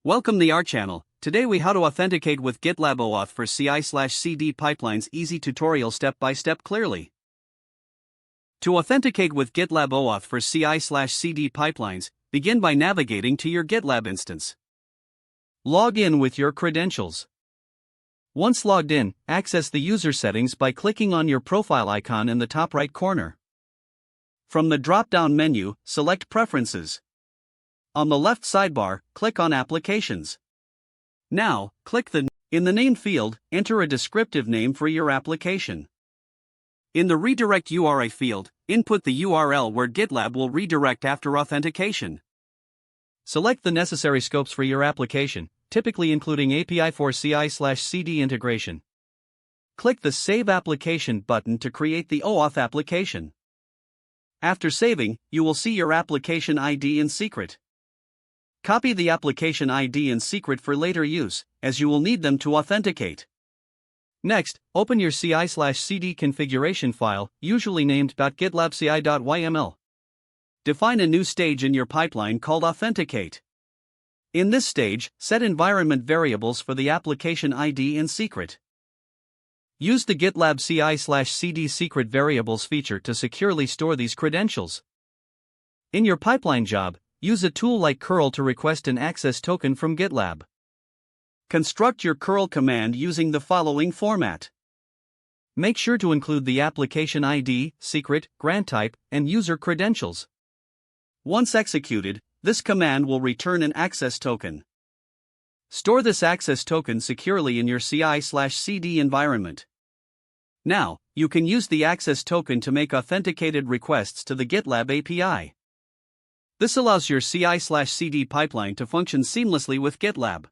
Welcome to our channel. Today we how to authenticate with GitLab OAuth for CI/CD pipelines. Easy tutorial step-by-step clearly. To authenticate with GitLab OAuth for CI/CD pipelines, begin by navigating to your GitLab instance. Log in with your credentials. Once logged in, access the user settings by clicking on your profile icon in the top right corner. From the drop-down menu, select Preferences. On the left sidebar, click on Applications. Now, in the name field, enter a descriptive name for your application. In the redirect URI field, input the URL where GitLab will redirect after authentication. Select the necessary scopes for your application, typically including API for CI/CD integration. Click the Save Application button to create the OAuth application. After saving, you will see your application ID and secret. Copy the application ID and secret for later use, as you will need them to authenticate. Next, open your CI/CD configuration file, usually named .gitlabci.yml. Define a new stage in your pipeline called authenticate. In this stage, set environment variables for the application ID and secret. Use the GitLab CI/CD secret variables feature to securely store these credentials. In your pipeline job, use a tool like curl to request an access token from GitLab. Construct your curl command using the following format. Make sure to include the application ID, secret, grant type, and user credentials. Once executed, this command will return an access token. Store this access token securely in your CI/CD environment. Now, you can use the access token to make authenticated requests to the GitLab API. This allows your CI/CD pipeline to function seamlessly with GitLab.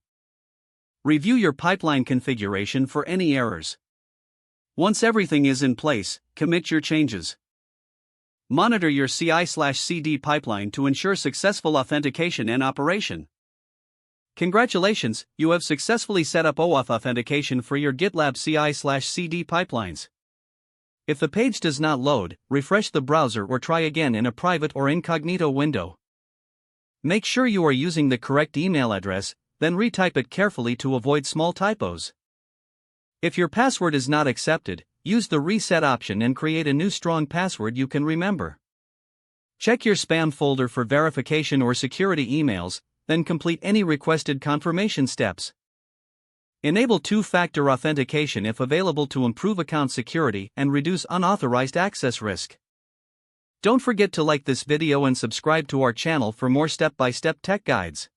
Review your pipeline configuration for any errors. Once everything is in place, commit your changes. Monitor your CI/CD pipeline to ensure successful authentication and operation. Congratulations, you have successfully set up OAuth authentication for your GitLab CI/CD pipelines. If the page does not load, refresh the browser or try again in a private or incognito window. Make sure you are using the correct email address, then retype it carefully to avoid small typos. If your password is not accepted, use the reset option and create a new strong password you can remember. Check your spam folder for verification or security emails, then complete any requested confirmation steps. Enable two-factor authentication if available to improve account security and reduce unauthorized access risk. Don't forget to like this video and subscribe to our channel for more step-by-step tech guides.